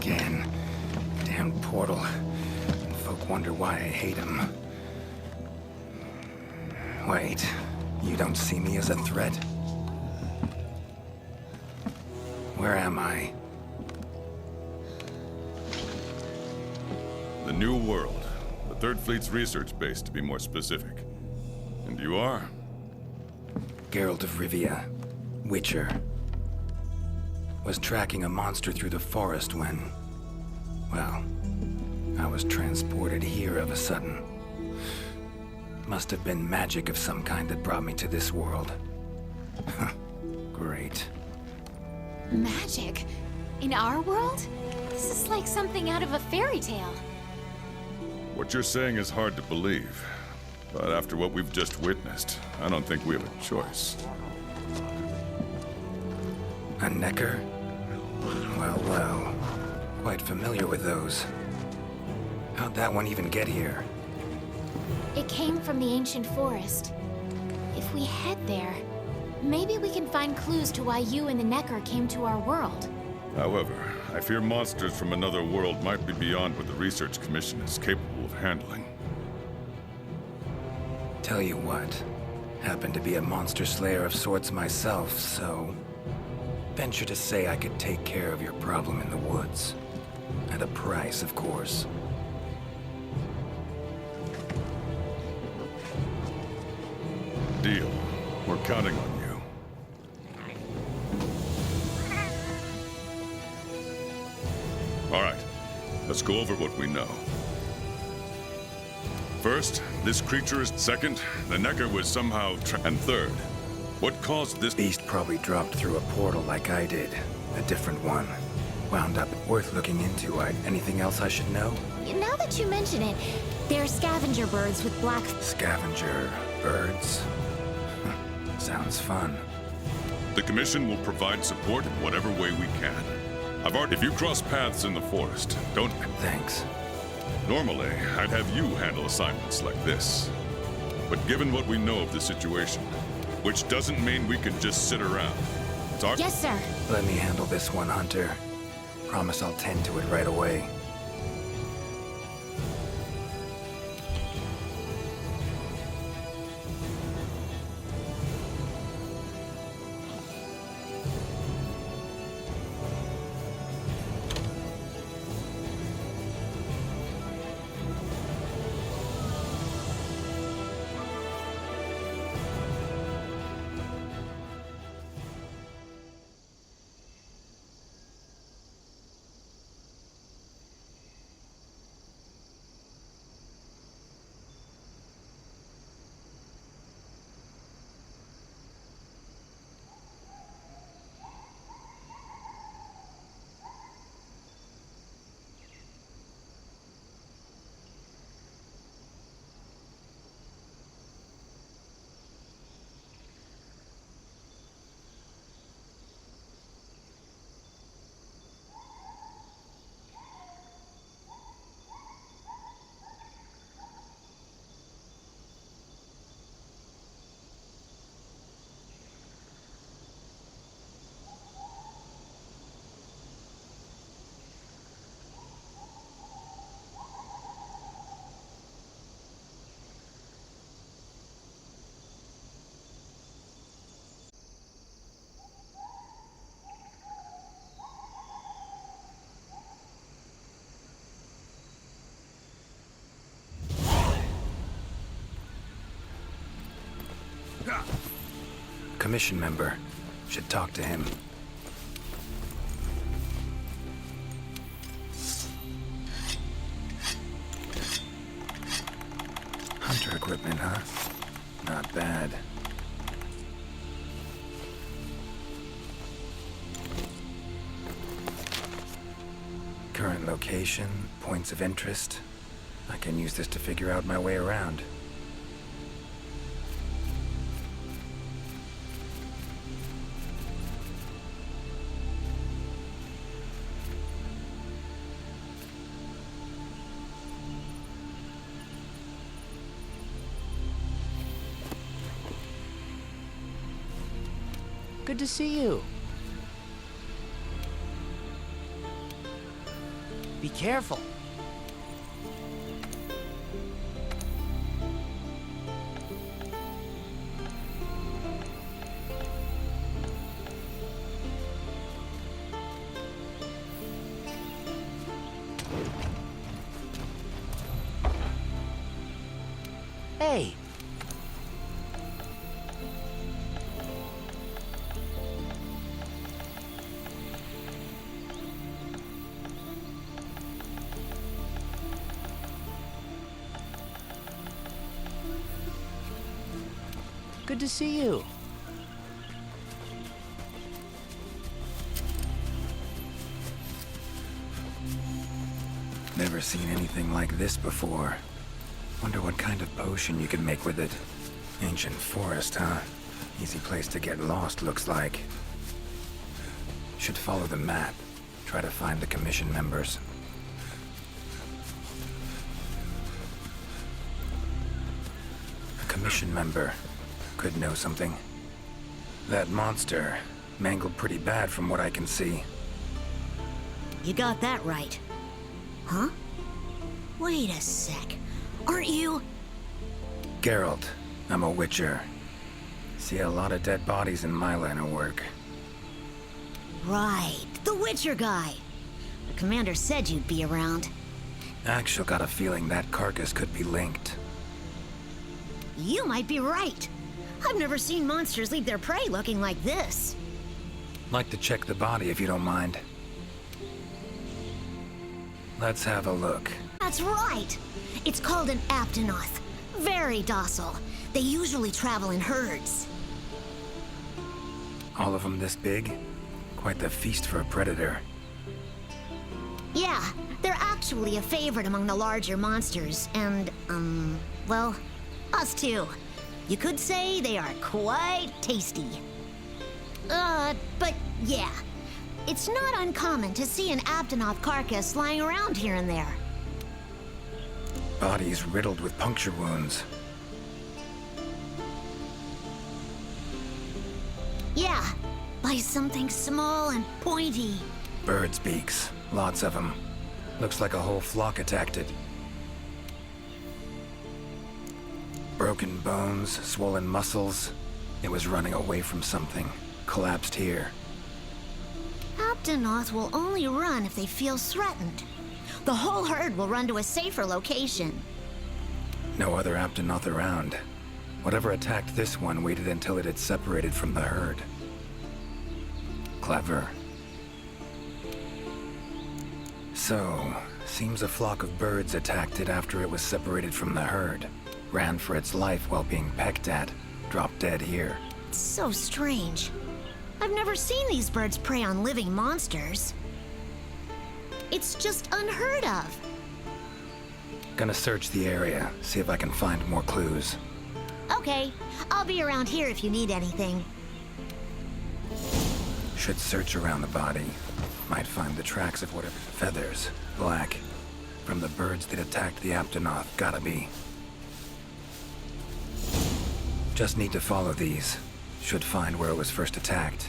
again. Damn portal. Folk wonder why I hate him. Wait, you don't see me as a threat? Where am I? The New World. The Third Fleet's research base, to be more specific. And you are? Geralt of Rivia. Witcher. Was tracking a monster through the forest when... well, I was transported here of a sudden. Must have been magic of some kind that brought me to this world. Great. Magic? In our world? This is like something out of a fairy tale. What you're saying is hard to believe. But after what we've just witnessed, I don't think we have a choice. A Necker? Well, well. Quite familiar with those. How'd that one even get here? It came from the ancient forest. If we head there, maybe we can find clues to why you and the Necker came to our world. However, I fear monsters from another world might be beyond what the Research Commission is capable of handling. Tell you what, happen to be a monster slayer of sorts myself, so... venture to say I could take care of your problem in the woods. At a price, of course. Deal. We're counting on you. All right, let's go over what we know. First, this creature is second, the Necker was somehow and third, what caused this Beast probably dropped through a portal like I did. A different one. Wound up worth looking into. Anything else I should know? Now that you mention it, they're scavenger birds with black... Scavenger birds? Sounds fun. The Commission will provide support in whatever way we can. If you cross paths in the forest, don't... Thanks. Normally, I'd have you handle assignments like this. But given what we know of the situation, which doesn't mean we can just sit around. It's our... Yes, sir. Let me handle this one, Hunter. Promise I'll tend to it right away. Commission member. Should talk to him. Hunter equipment, huh? Not bad. Current location, points of interest. I can use this to figure out my way around. Good to see you. Be careful. Hey. Good to see you. Never seen anything like this before. Wonder what kind of potion you can make with it. Ancient forest, huh? Easy place to get lost, looks like. Should follow the map. Try to find the commission members. A commission member. Could know something. That monster mangled pretty bad from what I can see. You got that right. Huh? Wait a sec. Aren't you? Geralt. I'm a witcher. See a lot of dead bodies in my line of work. Right, the Witcher guy. The commander said you'd be around. Actually got a feeling that carcass could be linked. You might be right. I've never seen monsters leave their prey looking like this. Like to check the body if you don't mind. Let's have a look. That's right. It's called an Aptonoth. Very docile. They usually travel in herds. All of them this big? Quite the feast for a predator. Yeah, they're actually a favorite among the larger monsters, and, well, us too. You could say they are quite tasty. But yeah, it's not uncommon to see an Aptonoth carcass lying around here and there. Bodies riddled with puncture wounds. Yeah, by something small and pointy. Birds' beaks. Lots of them. Looks like a whole flock attacked it. Broken bones, swollen muscles. It was running away from something. Collapsed here. Aptonoth will only run if they feel threatened. The whole herd will run to a safer location. No other Aptonoth around. Whatever attacked this one waited until it had separated from the herd. Clever. So, seems a flock of birds attacked it after it was separated from the herd. Ran for its life while being pecked at. Dropped dead here. It's so strange. I've never seen these birds prey on living monsters. It's just unheard of. Gonna search the area, see if I can find more clues. Okay, I'll be around here if you need anything. Should search around the body. Might find the tracks of whatever. Feathers. Black. From the birds that attacked the Aptonoth. Gotta be. Just need to follow these. Should find where it was first attacked.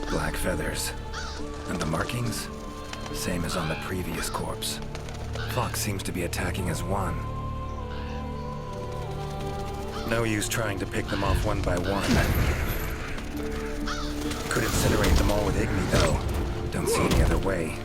Black feathers. And the markings? Same as on the previous corpse. Fox seems to be attacking as one. No use trying to pick them off one by one. Could incinerate them all with Igni, though. Don't see any other way.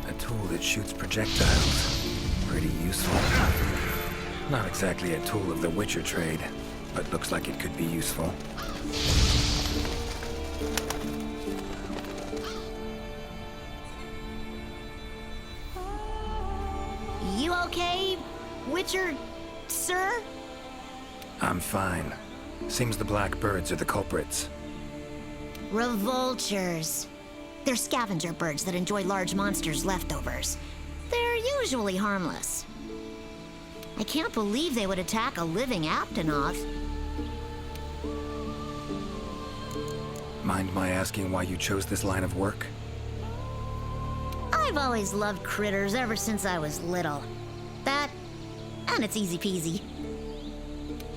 A tool that shoots projectiles. Pretty useful. Not exactly a tool of the Witcher trade, but looks like it could be useful. You okay, Witcher, sir? I'm fine. Seems the black birds are the culprits. Revoltures. They're scavenger birds that enjoy large monsters' leftovers. They're usually harmless. I can't believe they would attack a living Aptonoth. Mind my asking why you chose this line of work? I've always loved critters ever since I was little. That, and it's easy peasy.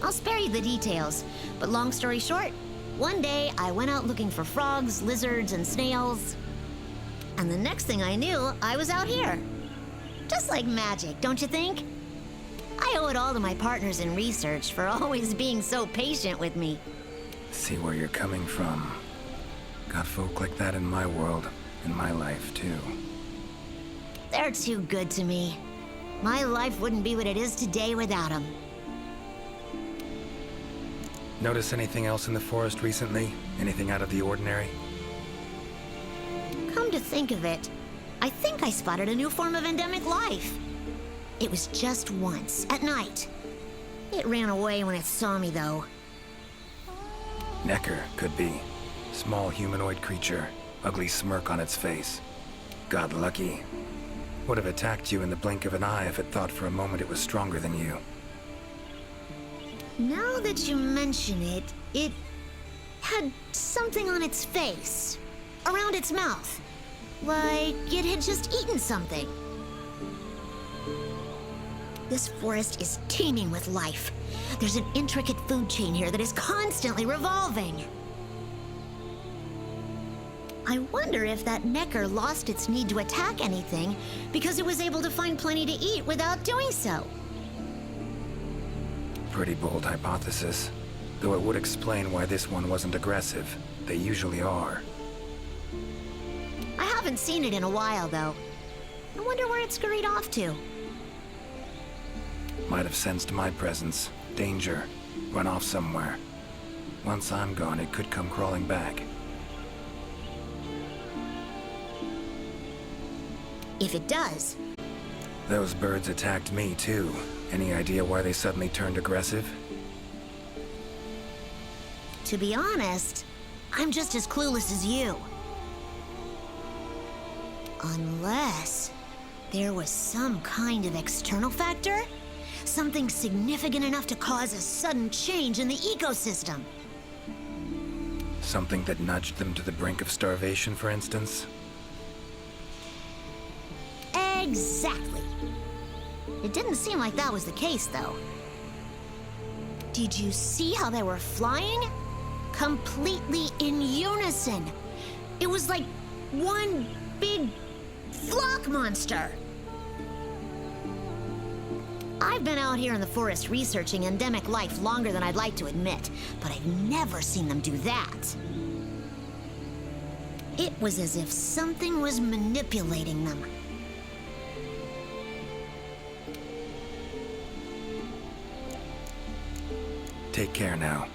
I'll spare you the details, but long story short, one day I went out looking for frogs, lizards, and snails. And the next thing I knew, I was out here. Just like magic, don't you think? I owe it all to my partners in research for always being so patient with me. See where you're coming from. Got folk like that in my world, in my life, too. They're too good to me. My life wouldn't be what it is today without them. Notice anything else in the forest recently? Anything out of the ordinary? Come to think of it, I think I spotted a new form of endemic life. It was just once, at night. It ran away when it saw me, though. Necker, could be. Small humanoid creature, ugly smirk on its face. Got lucky. Would have attacked you in the blink of an eye if it thought for a moment it was stronger than you. Now that you mention it, it had something on its face, around its mouth, like it had just eaten something. This forest is teeming with life. There's an intricate food chain here that is constantly revolving. I wonder if that Necker lost its need to attack anything because it was able to find plenty to eat without doing so. Pretty bold hypothesis. Though it would explain why this one wasn't aggressive. They usually are. I haven't seen it in a while, though. I wonder where it scurried off to. Might have sensed my presence. Danger. Run off somewhere. Once I'm gone, it could come crawling back. If it does. Those birds attacked me, too. Any idea why they suddenly turned aggressive? To be honest, I'm just as clueless as you. Unless there was some kind of external factor? Something significant enough to cause a sudden change in the ecosystem. Something that nudged them to the brink of starvation, for instance? Exactly. It didn't seem like that was the case, though. Did you see how they were flying? Completely in unison. It was like one big flock monster. I've been out here in the forest researching endemic life longer than I'd like to admit, but I've never seen them do that. It was as if something was manipulating them. Take care now.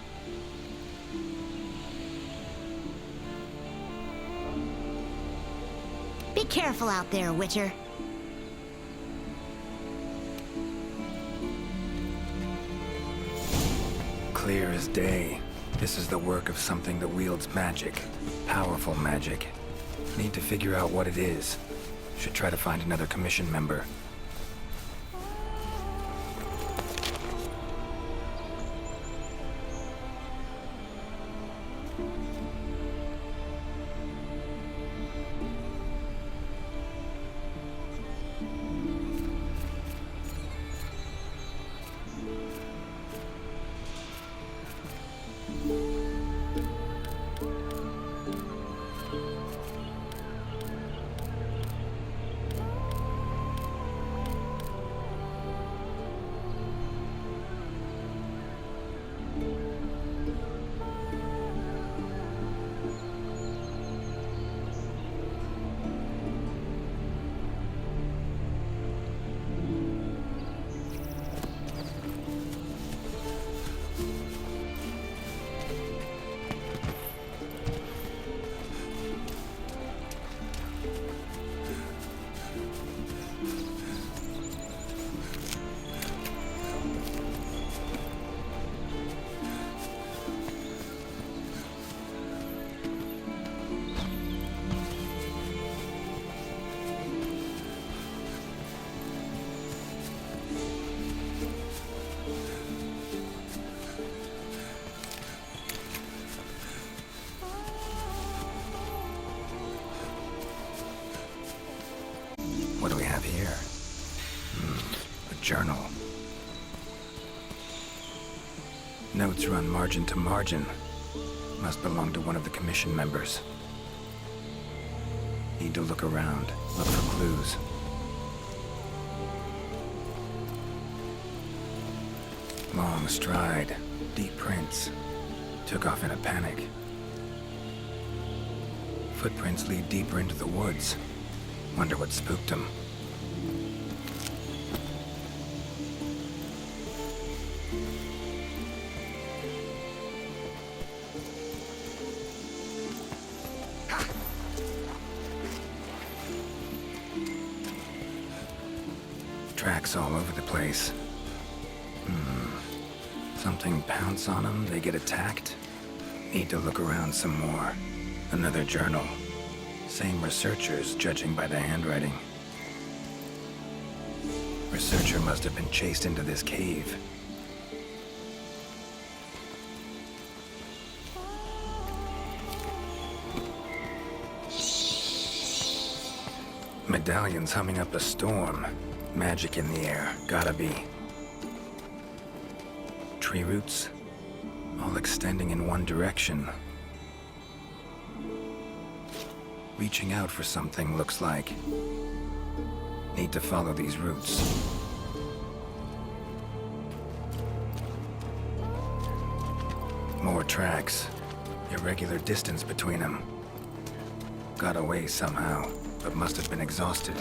Be careful out there, Witcher. Clear as day. This is the work of something that wields magic. Powerful magic. Need to figure out what it is. Should try to find another commission member. What do we have here? A journal. Notes run margin to margin. Must belong to one of the commission members. Need to look around, look for clues. Long stride, deep prints. Took off in a panic. Footprints lead deeper into the woods. Wonder what spooked him. Tracks all over the place. Something pounce on them, they get attacked. Need to look around some more. Another journal. Same researchers, judging by the handwriting. Researcher must have been chased into this cave. Medallions humming up a storm. Magic in the air, gotta be. Tree roots, all extending in one direction. Reaching out for something, looks like. Need to follow these roots. More tracks. Irregular distance between them. Got away somehow, but must have been exhausted.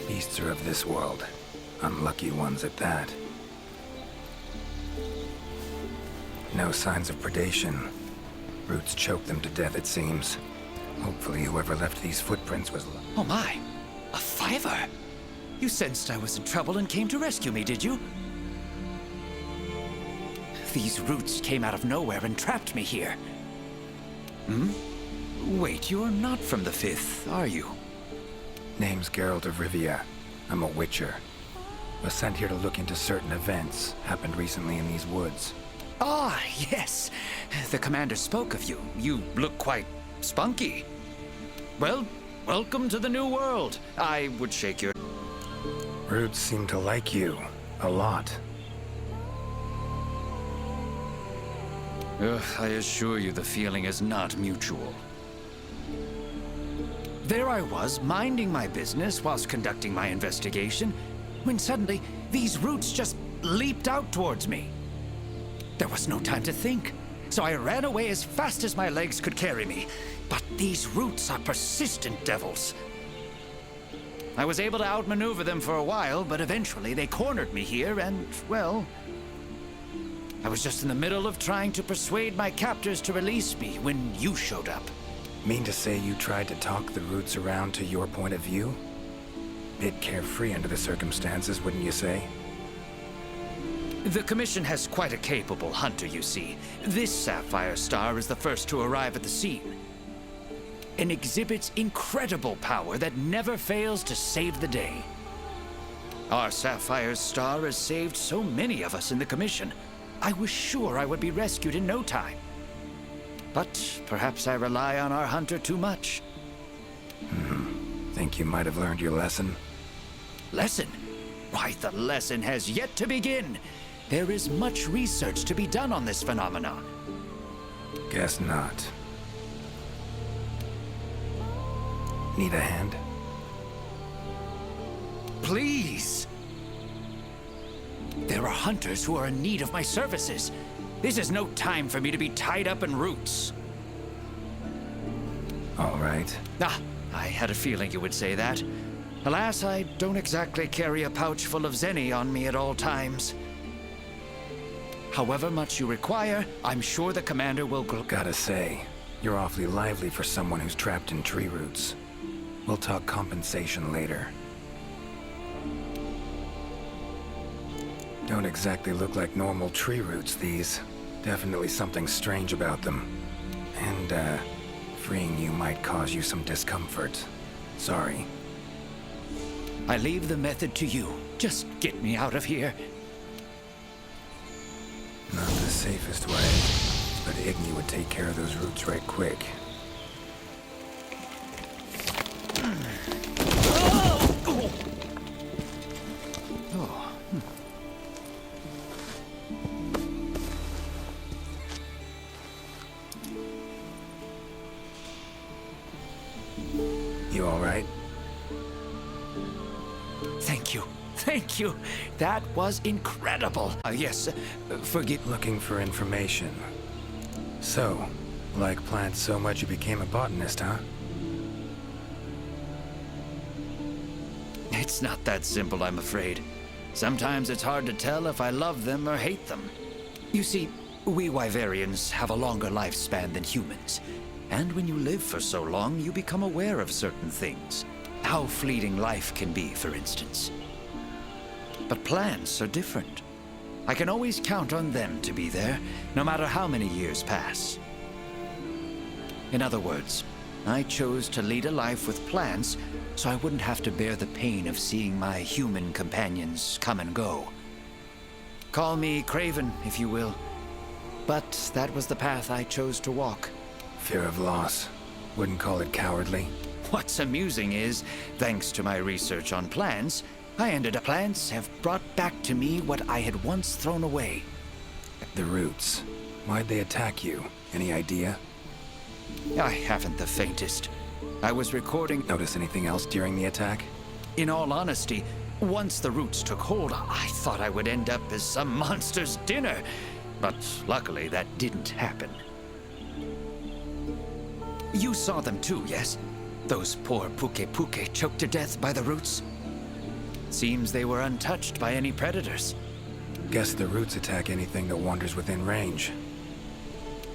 Beasts are of this world. Unlucky ones at that. No signs of predation. Roots choke them to death, it seems. Hopefully whoever left these footprints was... Oh my, a 5er? You sensed I was in trouble and came to rescue me, did you? These roots came out of nowhere and trapped me here. Wait, you're not from the 5th, are you? Name's Geralt of Rivia. I'm a witcher. Was sent here to look into certain events happened recently in these woods. Ah, yes. The commander spoke of you. You look quite spunky. Well, welcome to the new world. I would shake your... Roots seem to like you. A lot. I assure you the feeling is not mutual. There I was, minding my business whilst conducting my investigation, when suddenly these roots just leaped out towards me. There was no time to think, so I ran away as fast as my legs could carry me. But these roots are persistent devils. I was able to outmaneuver them for a while, but eventually they cornered me here and, well... I was just in the middle of trying to persuade my captors to release me when you showed up. Mean to say you tried to talk the roots around to your point of view? Bit carefree under the circumstances, wouldn't you say? The Commission has quite a capable hunter, you see. This Sapphire Star is the first to arrive at the scene. And exhibits incredible power that never fails to save the day. Our Sapphire Star has saved so many of us in the Commission. I was sure I would be rescued in no time. But perhaps I rely on our hunter too much. Think you might have learned your lesson? Lesson? Why, the lesson has yet to begin. There is much research to be done on this phenomenon. Guess not. Need a hand? Please! There are hunters who are in need of my services. This is no time for me to be tied up in roots. All right. Ah, I had a feeling you would say that. Alas, I don't exactly carry a pouch full of zenny on me at all times. However much you require, I'm sure the commander will... Gotta say, you're awfully lively for someone who's trapped in tree roots. We'll talk compensation later. Don't exactly look like normal tree roots, these. Definitely something strange about them. And, freeing you might cause you some discomfort. Sorry. I leave the method to you. Just get me out of here. Not the safest way, but Igni would take care of those roots right quick. You all right? Thank you. Thank you. That was incredible. Yes, forgive... Looking for information. So, like plants so much you became a botanist, huh? It's not that simple, I'm afraid. Sometimes it's hard to tell if I love them or hate them. You see, we Wyverians have a longer lifespan than humans. And when you live for so long, you become aware of certain things. How fleeting life can be, for instance. But plants are different. I can always count on them to be there, no matter how many years pass. In other words, I chose to lead a life with plants so I wouldn't have to bear the pain of seeing my human companions come and go. Call me craven, if you will. But that was the path I chose to walk. Fear of loss. Wouldn't call it cowardly. What's amusing is, thanks to my research on plants, I ended up... Plants have brought back to me what I had once thrown away. The roots. Why'd they attack you? Any idea? I haven't the faintest. I was recording... Notice anything else during the attack? In all honesty, once the roots took hold, I thought I would end up as some monster's dinner. But luckily, that didn't happen. You saw them too, yes? Those poor Puke choked to death by the roots? Seems they were untouched by any predators. Guess the roots attack anything that wanders within range.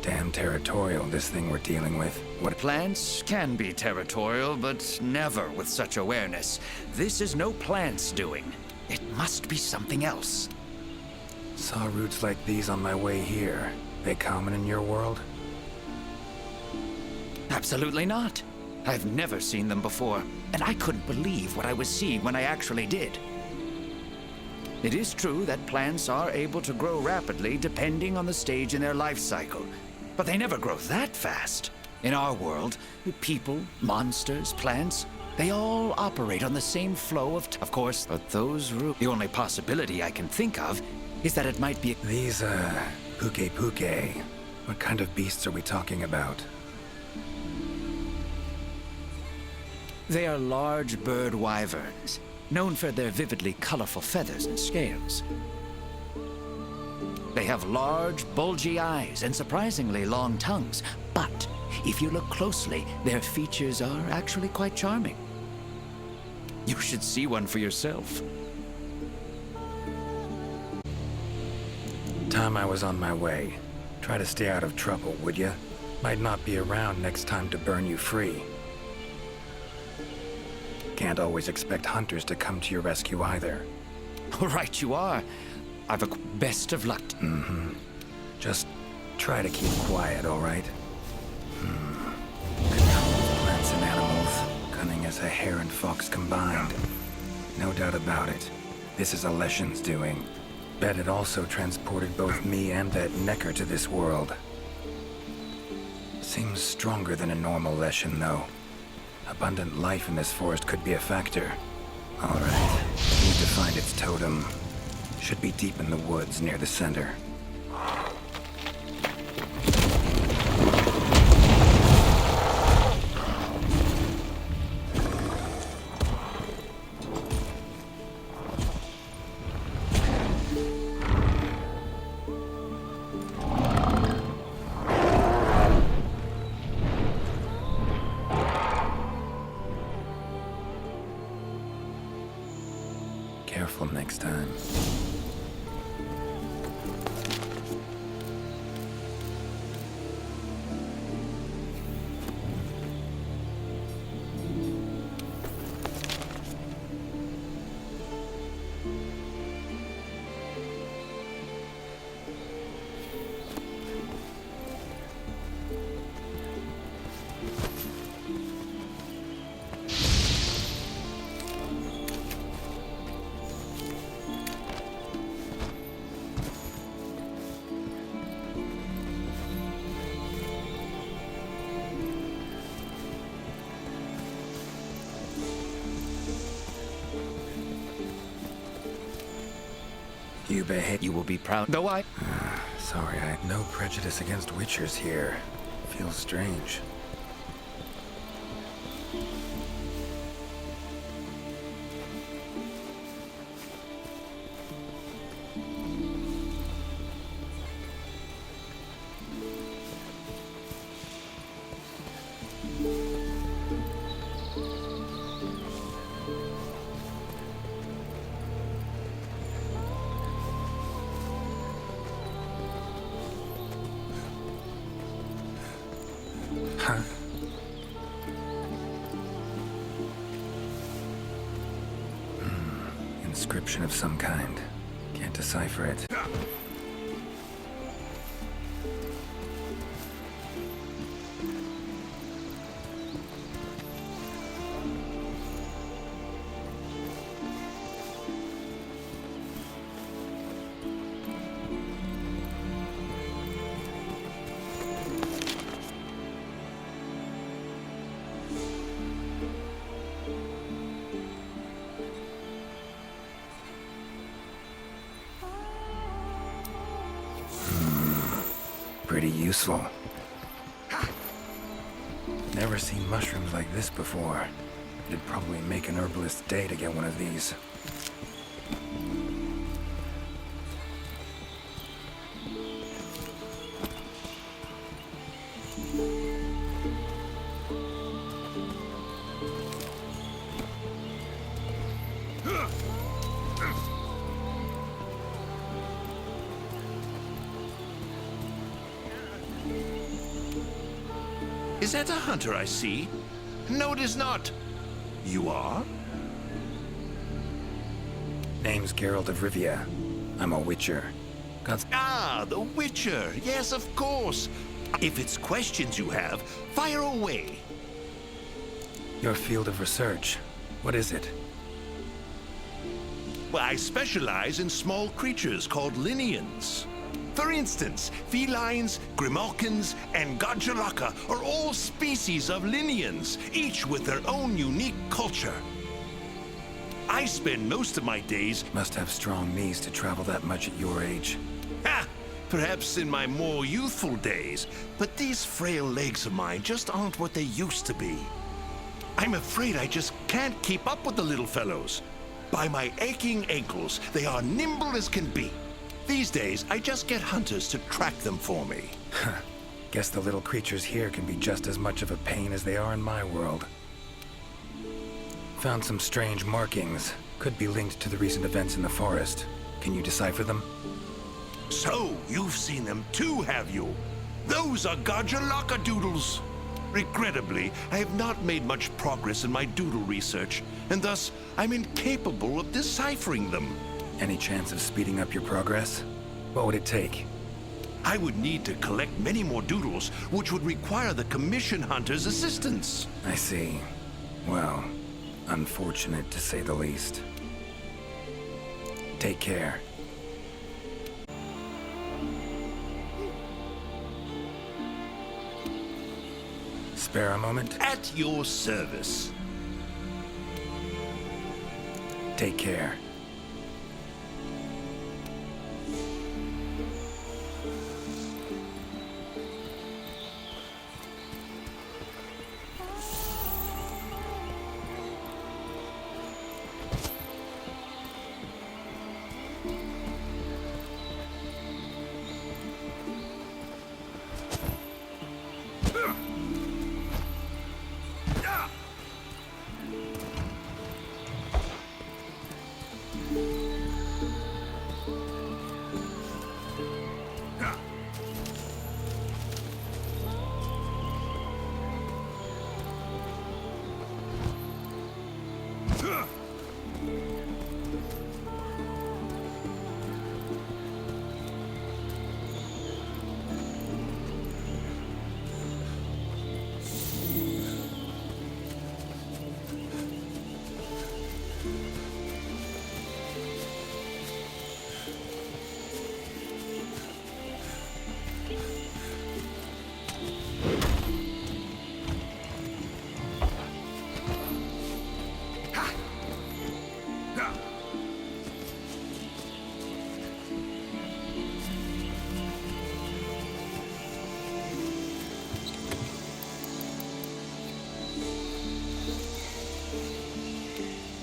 Damn territorial, this thing we're dealing with. What... Plants can be territorial, but never with such awareness. This is no plant's doing. It must be something else. Saw roots like these on my way here. They common in your world? Absolutely not. I've never seen them before, and I couldn't believe what I was seeing when I actually did. It is true that plants are able to grow rapidly depending on the stage in their life cycle, but they never grow that fast. In our world, people, monsters, plants, they all operate on the same flow of course, but those roots... The only possibility I can think of is that it might be... These, Puke. What kind of beasts are we talking about? They are large bird wyverns, known for their vividly colorful feathers and scales. They have large, bulgy eyes and surprisingly long tongues, but if you look closely, their features are actually quite charming. You should see one for yourself. Time I was on my way. Try to stay out of trouble, would ya? Might not be around next time to burn you free. Can't always expect hunters to come to your rescue either. Right you are. I've a best of luck. Just try to keep quiet, all right? Control of plants and animals. Cunning as a hare and fox combined. No doubt about it. This is a Leshen's doing. Bet it also transported both me and that Necker to this world. Seems stronger than a normal Leshen, though. Abundant life in this forest could be a factor. All right. Need to find its totem. Should be deep in the woods near the center. Careful next time. You behave. You will be proud. Though I... Sorry, I have no prejudice against Witchers here. Feels strange. Huh? Inscription of some kind. Can't decipher it. Pretty useful. Never seen mushrooms like this before. It'd probably make an herbalist's day to get one of these. Is that a hunter I see? No, it is not. You are? Name's Geralt of Rivia. I'm a Witcher. Ah, the Witcher. Yes, of course. If it's questions you have, fire away. Your field of research. What is it? Well, I specialize in small creatures called Lineans. For instance, felines, grimalkins, and Godjalaka are all species of Lineans, each with their own unique culture. I spend most of my days... Must have strong knees to travel that much at your age. Ha! Perhaps in my more youthful days, but these frail legs of mine just aren't what they used to be. I'm afraid I just can't keep up with the little fellows. By my aching ankles, they are nimble as can be. These days, I just get hunters to track them for me. Guess the little creatures here can be just as much of a pain as they are in my world. Found some strange markings. Could be linked to the recent events in the forest. Can you decipher them? So, you've seen them too, have you? Those are Godjalaka doodles. Regrettably, I have not made much progress in my doodle research, and thus I'm incapable of deciphering them. Any chance of speeding up your progress? What would it take? I would need to collect many more doodles, which would require the commission hunter's assistance. I see. Well, unfortunate to say the least. Take care. Spare a moment? At your service. Take care.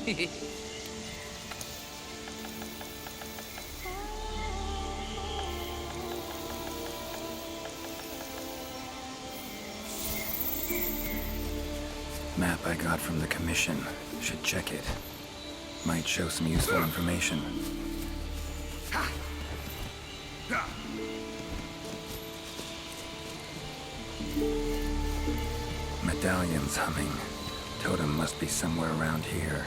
Map I got from the commission. Should check it. Might show some useful information. Medallions humming. Totem must be somewhere around here.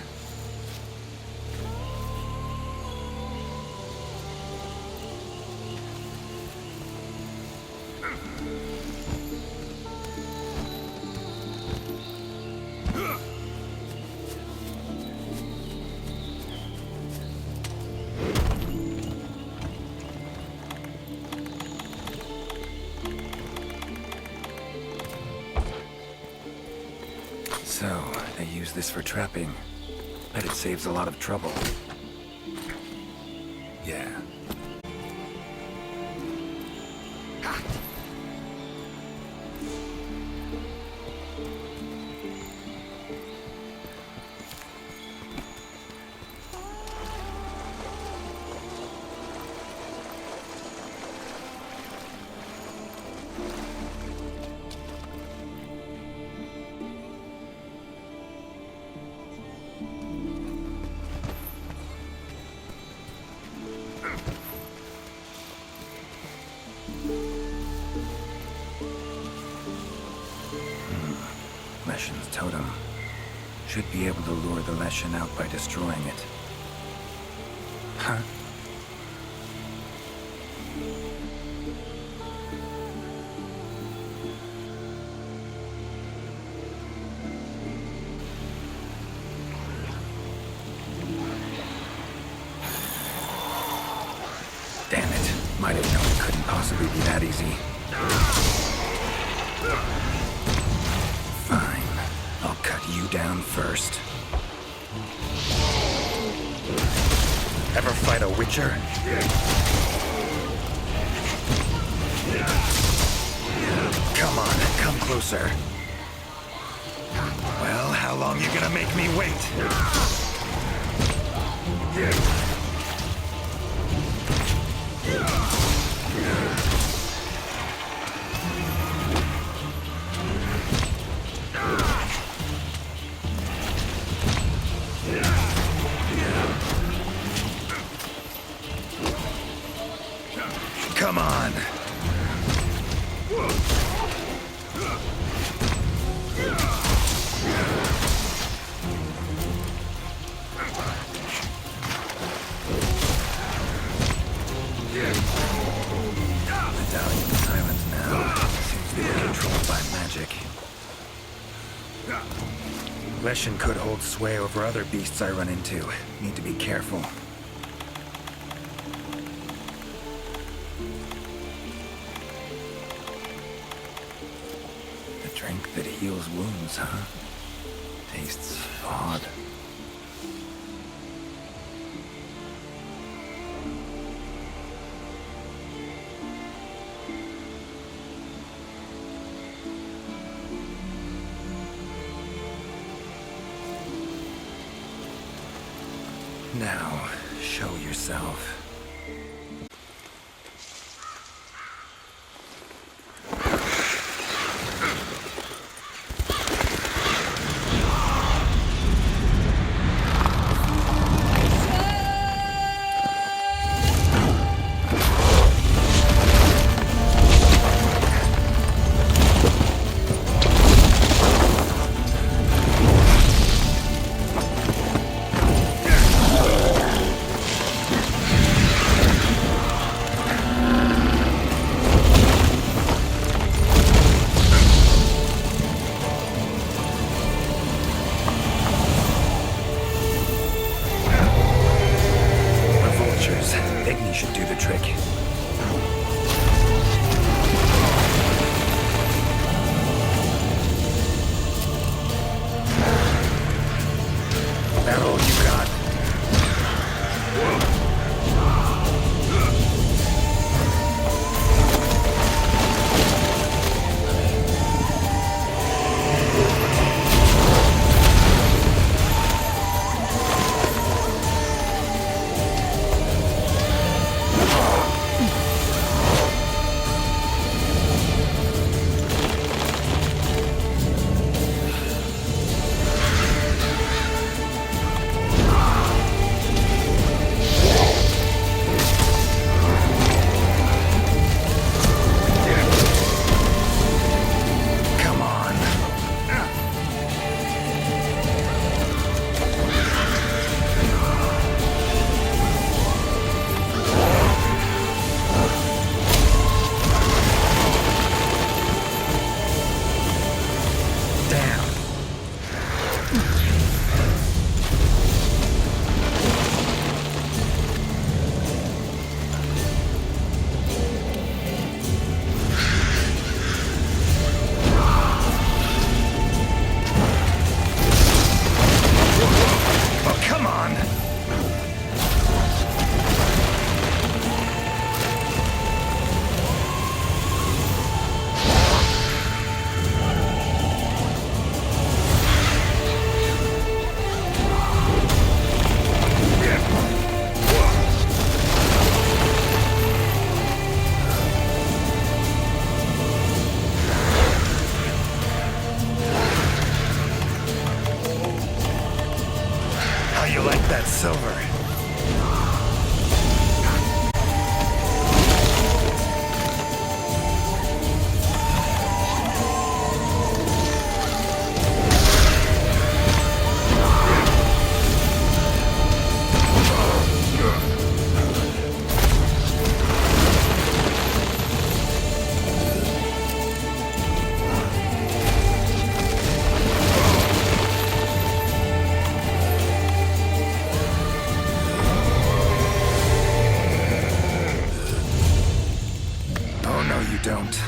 So, they use this for trapping. Bet it saves a lot of trouble. Yeah. Leshen's totem. Should be able to lure the Leshen out by destroying it. Huh? Damn it. Might have known it couldn't possibly be that easy. I'll cut you down first. Ever fight a Witcher? Come on, come closer. Well, how long you gonna make me wait? Come on. Medallion silence now. Seems to be controlled by magic. Leshen could hold sway over other beasts I run into. Need to be careful. Drink that heals wounds, huh? Tastes odd. Now, show yourself. Should do the trick. That all you got? like that silver. Oh, no, you don't.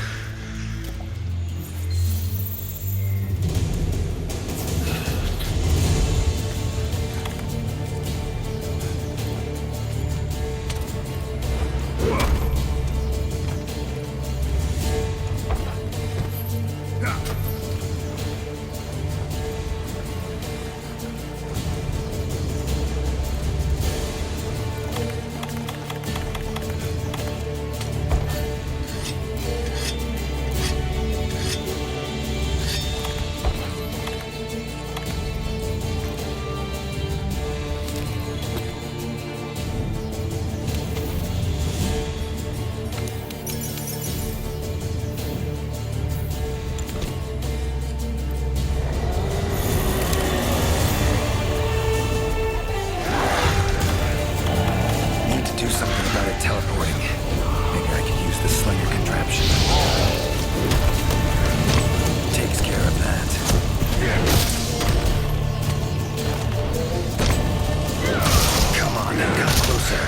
Do something about it teleporting. Maybe I can use the slinger contraption. Takes care of that. Come on, come closer.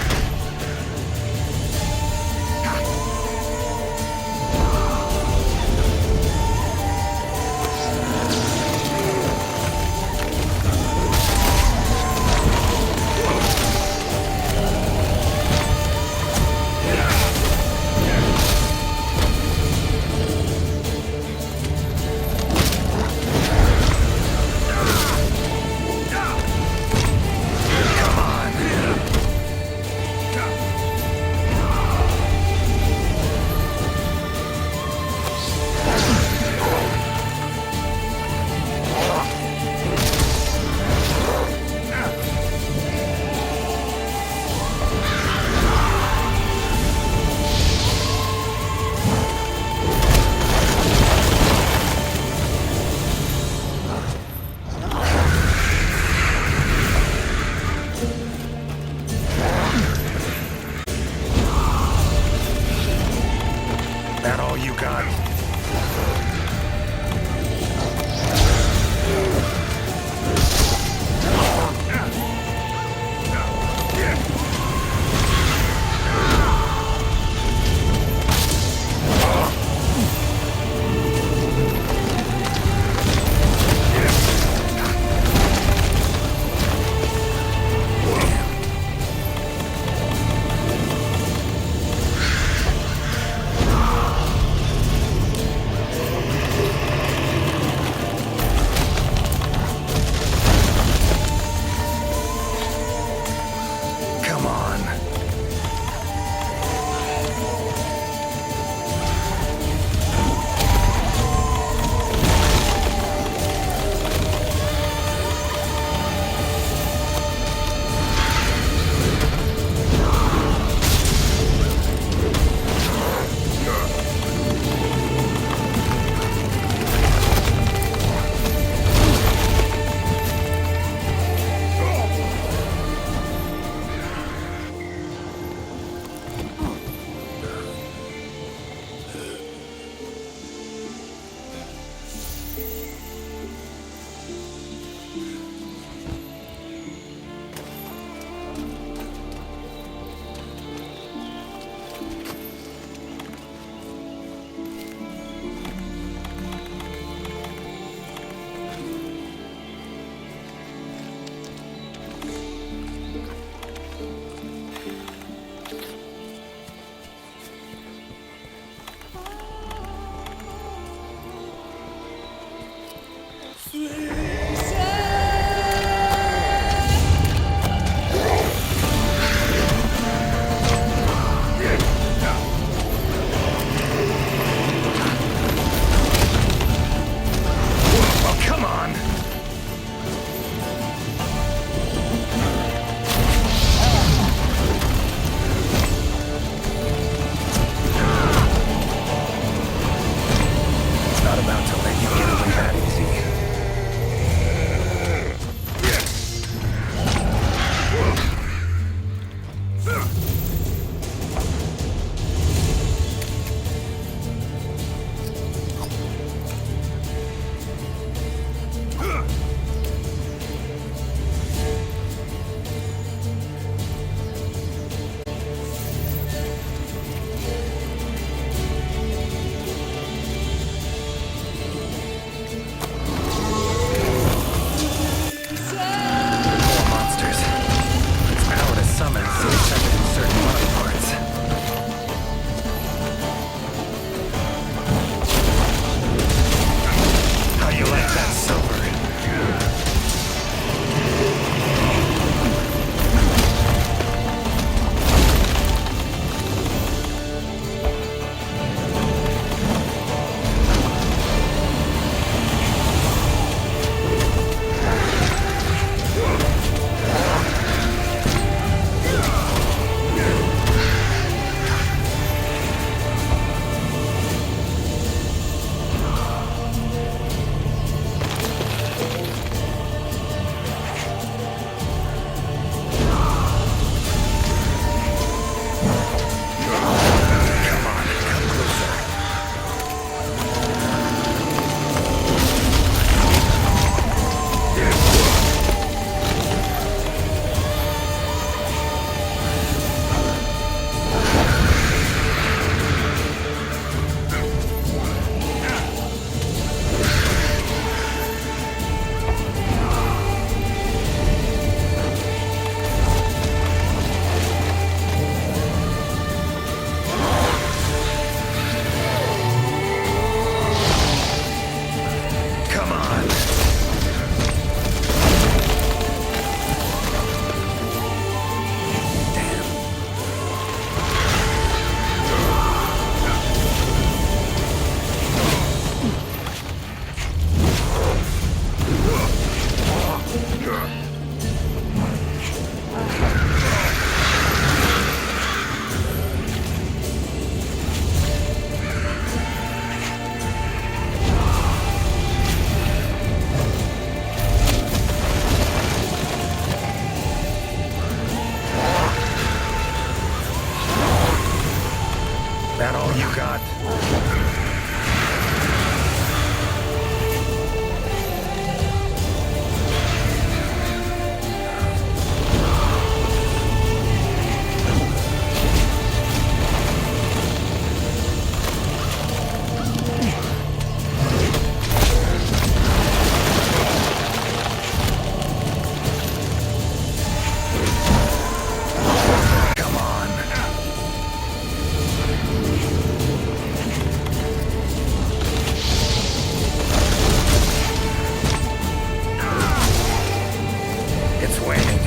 winning.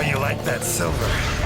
How you like that silver?